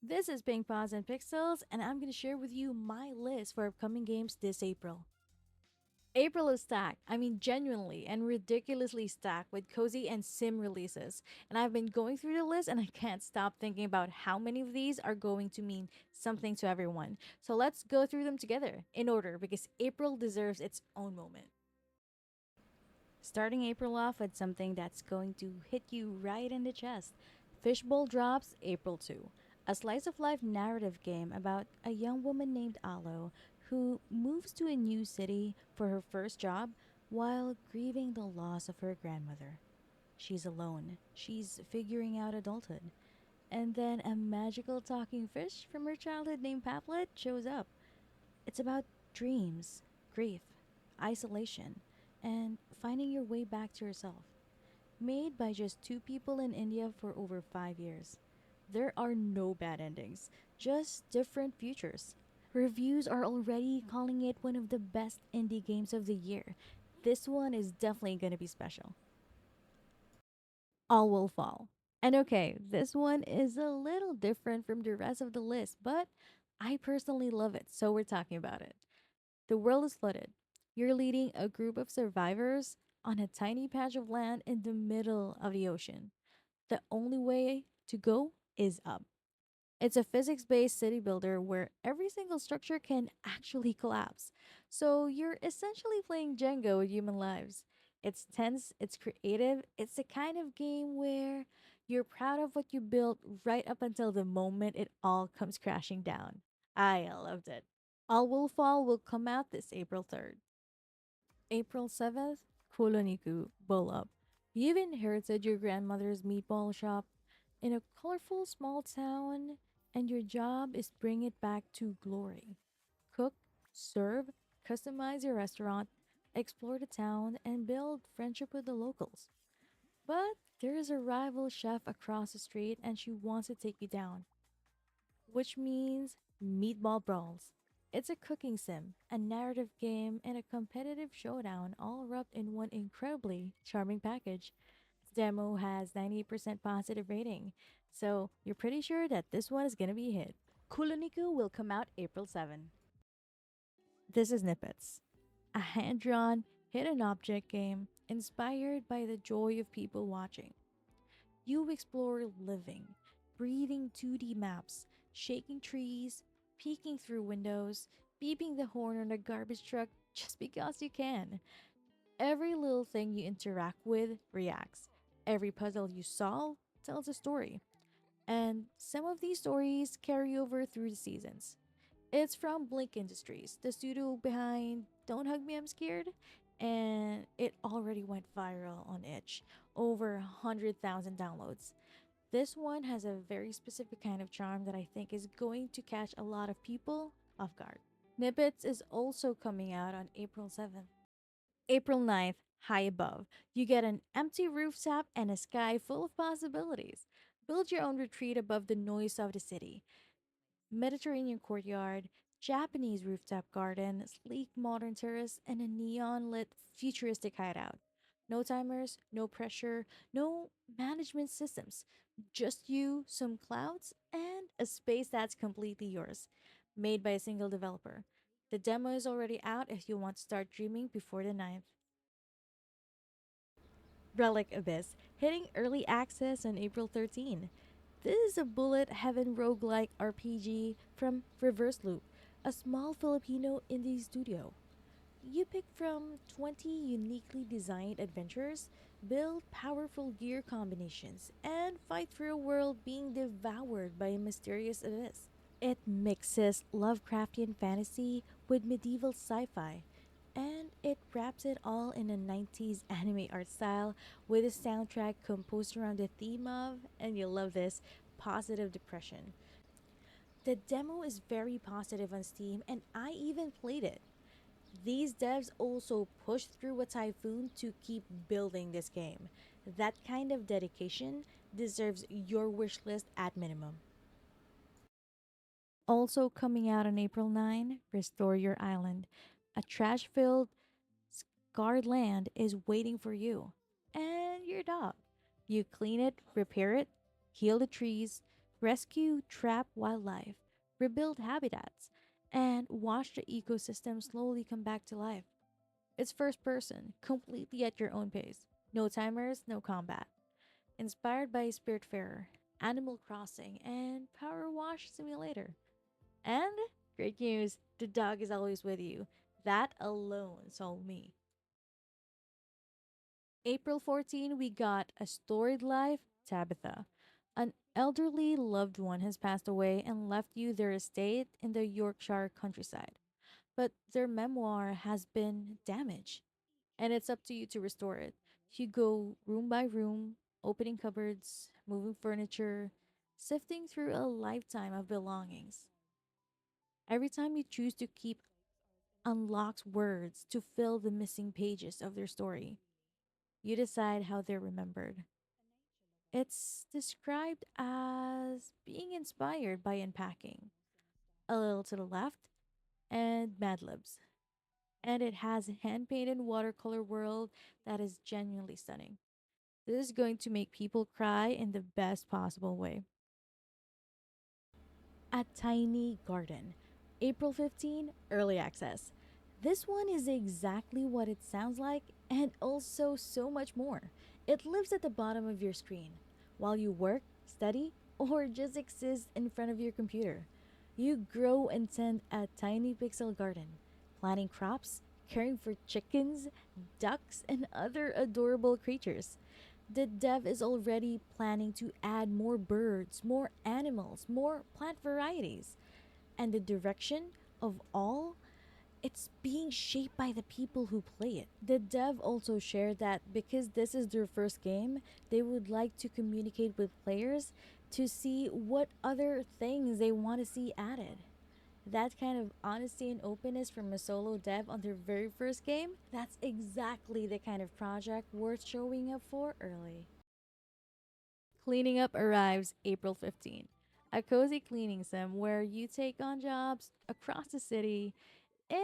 This is Pink Paws and Pixels, and I'm going to share with you my list for upcoming games this April. April is stacked, genuinely and ridiculously stacked with cozy and sim releases. And I've been going through the list and I can't stop thinking about how many of these are going to mean something to everyone. So let's go through them together in order because April deserves its own moment. Starting April off with something that's going to hit you right in the chest. Fishbowl drops April 2, a slice of life narrative game about a young woman named Alo who moves to a new city for her first job while grieving the loss of her grandmother. She's alone, she's figuring out adulthood. And then a magical talking fish from her childhood named Paplet shows up. It's about dreams, grief, isolation, and finding your way back to yourself. Made by just two people in India for over 5 years. There are no bad endings, just different futures. Reviews are already calling it one of the best indie games of the year. This one is definitely going to be special. All Will Fall. And okay, this one is a little different from the rest of the list, but I personally love it, so we're talking about it. The world is flooded. You're leading a group of survivors on a tiny patch of land in the middle of the ocean. The only way to go is up. It's a physics based city builder where every single structure can actually collapse. So you're essentially playing Jenga with human lives. It's tense, it's creative, it's the kind of game where you're proud of what you built right up until the moment it all comes crashing down. I loved it. All Will Fall will come out this April 3rd. April 7th, Koloniku Bowl Up. You've inherited your grandmother's meatball shop in a colorful small town, and your job is bring it back to glory. Cook, serve, customize your restaurant, explore the town, and build friendship with the locals. But there is a rival chef across the street, and she wants to take you down, which means meatball brawls. It's a cooking sim, a narrative game, and a competitive showdown all wrapped in one incredibly charming package. The demo has 98% positive rating, so you're pretty sure that this one is gonna be a hit. Kuloniku will come out April 7. This is Nippets, a hand drawn, hidden object game inspired by the joy of people watching. You explore living, breathing 2D maps, shaking trees, peeking through windows, beeping the horn on a garbage truck just because you can. Every little thing you interact with reacts. Every puzzle you solve tells a story. And some of these stories carry over through the seasons. It's from Blink Industries, the studio behind Don't Hug Me, I'm Scared, and it already went viral on Itch, over 100,000 downloads. This one has a very specific kind of charm that I think is going to catch a lot of people off guard. Nippets is also coming out on April 7th. April 9th, High Above. You get an empty rooftop and a sky full of possibilities. Build your own retreat above the noise of the city. Mediterranean courtyard, Japanese rooftop garden, sleek modern terrace, and a neon lit futuristic hideout. No timers, no pressure, no management systems. Just you, some clouds, and a space that's completely yours. Made by a single developer. The demo is already out if you want to start dreaming before the 9th. Relic Abyss, hitting early access on April 13. This is a bullet heaven roguelike RPG from Reverse Loop, a small Filipino indie studio. You pick from 20 uniquely designed adventures, build powerful gear combinations, and fight through a world being devoured by a mysterious abyss. It mixes Lovecraftian fantasy with medieval sci fi, and it wraps it all in a 90s anime art style with a soundtrack composed around the theme of, and you'll love this, positive depression. The demo is very positive on Steam, and I even played it. These devs also pushed through a typhoon to keep building this game. That kind of dedication deserves your wish list at minimum. Also coming out on April 9, Restore Your Island. A trash filled, scarred land is waiting for you and your dog. You clean it, repair it, heal the trees, rescue trapped wildlife, rebuild habitats, and watch the ecosystem slowly come back to life. It's first person, completely at your own pace. No timers, no combat. Inspired by Spiritfarer, Animal Crossing, and Power Wash Simulator. And great news, the dog is always with you. That alone sold me. April 14, we got A Storied Life, Tabitha. An elderly loved one has passed away and left you their estate in the Yorkshire countryside. But their memoir has been damaged, and it's up to you to restore it. You go room by room, opening cupboards, moving furniture, sifting through a lifetime of belongings. Every time you choose to keep unlocks words to fill the missing pages of their story. You decide how they're remembered. It's described as being inspired by unpacking, a little to the left, and Mad Libs. And it has a hand painted watercolor world that is genuinely stunning. This is going to make people cry in the best possible way. A Tiny Garden. April 15, early access. This one is exactly what it sounds like and also so much more. It lives at the bottom of your screen while you work, study, or just exist in front of your computer. You grow and tend a tiny pixel garden, planting crops, caring for chickens, ducks, and other adorable creatures. The dev is already planning to add more birds, more animals, more plant varieties. And the direction of all, it's being shaped by the people who play it. The dev also shared that because this is their first game, they would like to communicate with players to see what other things they want to see added. That kind of honesty and openness from a solo dev on their very first game, that's exactly the kind of project worth showing up for early. Cleaning Up arrives April 15. A cozy cleaning sim where you take on jobs across the city in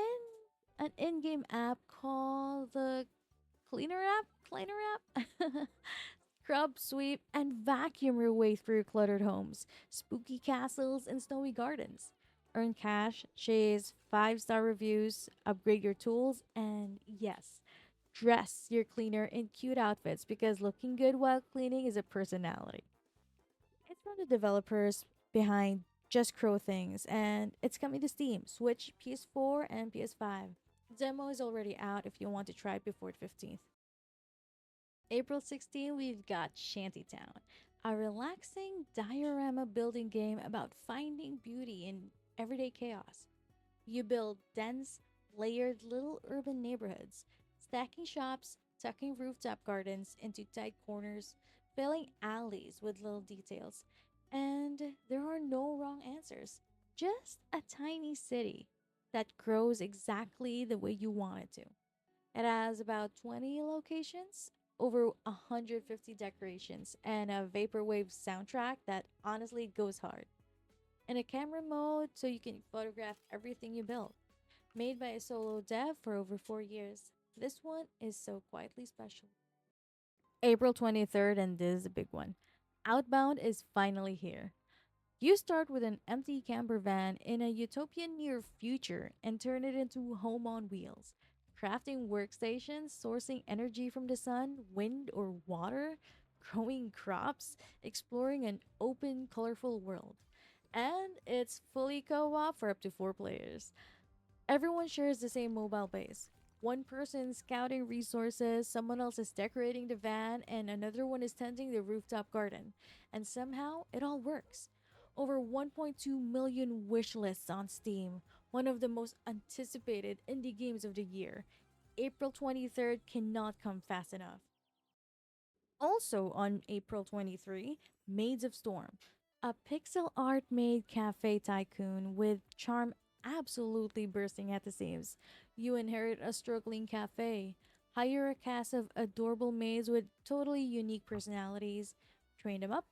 an in game app called the Cleaner app? Scrub, sweep, and vacuum your way through cluttered homes, spooky castles, and snowy gardens. Earn cash, chase 5-star reviews, upgrade your tools, and yes, dress your cleaner in cute outfits because looking good while cleaning is a personality. It's from the developers behind Just Crow Things, and it's coming to Steam, Switch, PS4, and PS5. Demo is already out if you want to try it before the 15th. April 16, we've got Shantytown, a relaxing diorama building game about finding beauty in everyday chaos. You build dense, layered little urban neighborhoods, stacking shops, tucking rooftop gardens into tight corners, filling alleys with little details. And there are no wrong answers, just a tiny city that grows exactly the way you want it to. It has about 20 locations, over 150 decorations, and a vaporwave soundtrack that honestly goes hard. And a camera mode so you can photograph everything you build. Made by a solo dev for over 4 years. This one is so quietly special. April 23rd, and this is a big one. Outbound is finally here. You start with an empty camper van in a utopian near future and turn it into home on wheels. Crafting workstations, sourcing energy from the sun, wind, or water, growing crops, exploring an open, colorful world. And it's fully co op for up to 4 players. Everyone shares the same mobile base. One person scouting resources, someone else is decorating the van, and another one is tending the rooftop garden. And somehow it all works. Over 1.2 million wish lists on Steam, one of the most anticipated indie games of the year. April 23rd cannot come fast enough. Also on April 23, Maids of Storm, a pixel art made cafe tycoon with charm absolutely bursting at the seams. You inherit a struggling cafe, hire a cast of adorable maids with totally unique personalities, train them up,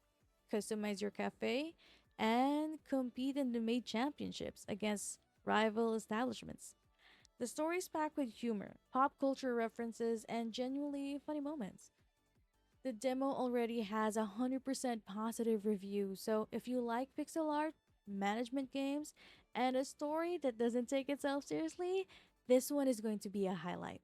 customize your cafe, and compete in the maid championships against rival establishments. The story's packed with humor, pop culture references, and genuinely funny moments. The demo already has 100% positive review, so if you like pixel art, management games, and a story that doesn't take itself seriously, this one is going to be a highlight.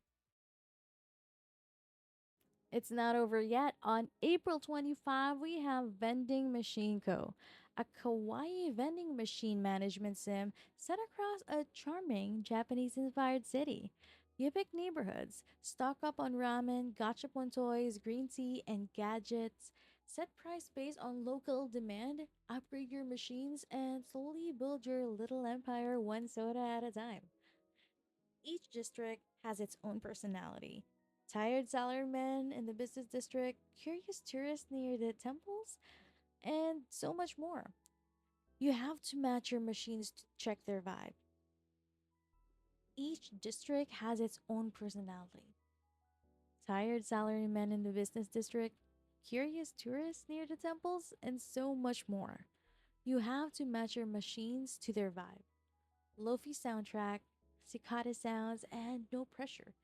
It's not over yet. On April 25, we have Vending Machine Co., a kawaii vending machine management sim set across a charming Japanese inspired city. You pick neighborhoods, stock up on ramen, gachapon toys, green tea, and gadgets. Set price based on local demand, upgrade your machines, and slowly build your little empire one soda at a time. Each district has its own personality. Tired salarymen in the business district, curious tourists near the temples, and so much more. You have to match your machines to check their vibe. Each district has its own personality. Tired salarymen in the business district, curious tourists near the temples, and so much more. You have to match your machines to their vibe. Lofi soundtrack, cicada sounds, and no pressure.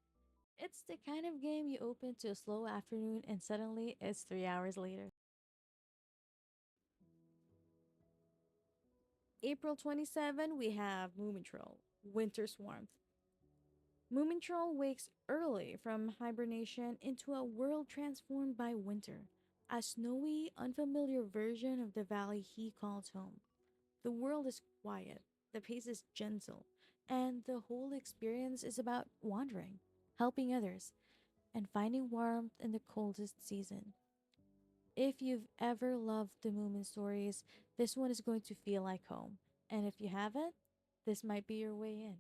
It's the kind of game you open to a slow afternoon and suddenly it's 3 hours later. April 27, we have Moomin Troll, Winter's Warmth. Moomin Troll wakes early from hibernation into a world transformed by winter, a snowy, unfamiliar version of the valley he calls home. The world is quiet, the pace is gentle, and the whole experience is about wandering, helping others, and finding warmth in the coldest season. If you've ever loved the Moomin stories, this one is going to feel like home. And if you haven't, this might be your way in.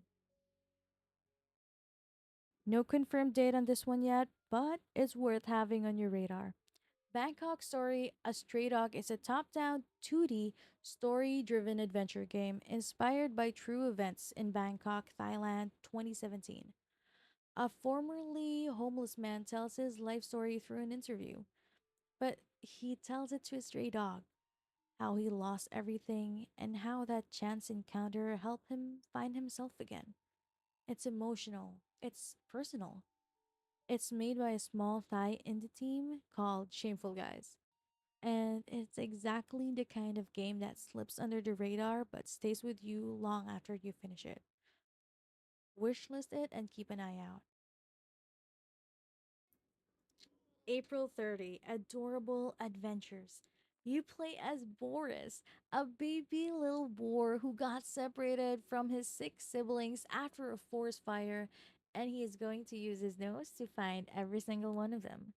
No confirmed date on this one yet, but it's worth having on your radar. Bangkok Story A Stray Dog is a top down 2D story driven adventure game inspired by true events in Bangkok, Thailand 2017. A formerly homeless man tells his life story through an interview, but he tells it to a stray dog, how he lost everything, and how that chance encounter helped him find himself again. It's emotional, it's personal. It's made by a small Thai indie team called Shameful Guys. And it's exactly the kind of game that slips under the radar but stays with you long after you finish it. Wishlist it and keep an eye out. April 30, Adorable Adventures. You play as Boris, a baby little boar who got separated from his six siblings after a forest fire, and he is going to use his nose to find every single one of them.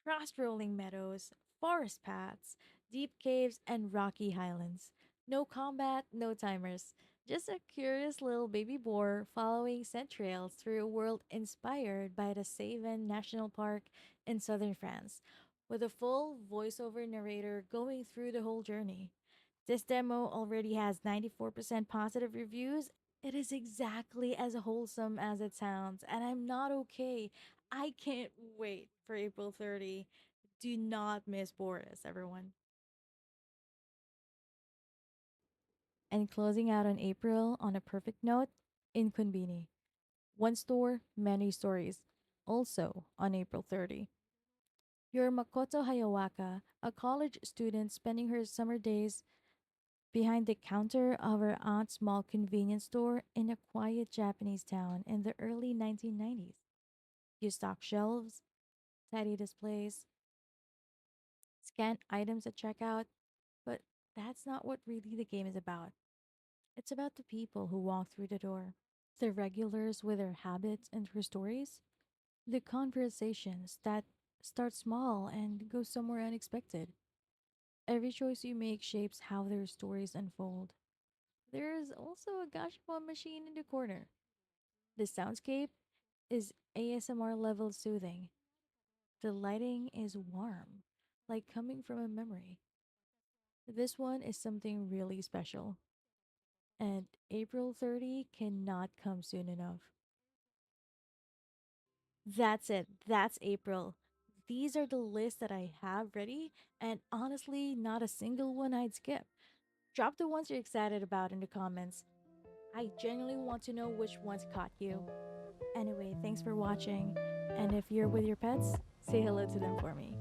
Cross rolling meadows, forest paths, deep caves, and rocky highlands. No combat, no timers. Just a curious little baby boar following scent trails through a world inspired by the Cévennes National Park in southern France, with a full voiceover narrator going through the whole journey. This demo already has 94% positive reviews. It is exactly as wholesome as it sounds, and I'm not okay. I can't wait for April 30. Do not miss Boris, everyone. And closing out on April on a perfect note, Inconveni. One store, many stories. Also on April 30. You're Makoto Hayawaka, a college student spending her summer days behind the counter of her aunt's small convenience store in a quiet Japanese town in the early 1990s. You stock shelves, tidy displays, scan items at checkout, but that's not what really the game is about. It's about the people who walk through the door, the regulars with their habits and their stories, the conversations that start small and go somewhere unexpected. Every choice you make shapes how their stories unfold. There is also a gashapon machine in the corner. The soundscape is ASMR level soothing. The lighting is warm, like coming from a memory. This one is something really special, and April 30 cannot come soon enough. That's it. That's April. These are the lists that I have ready, and honestly, not a single one I'd skip. Drop the ones you're excited about in the comments. I genuinely want to know which ones caught you. Anyway, thanks for watching, and if you're with your pets, say hello to them for me.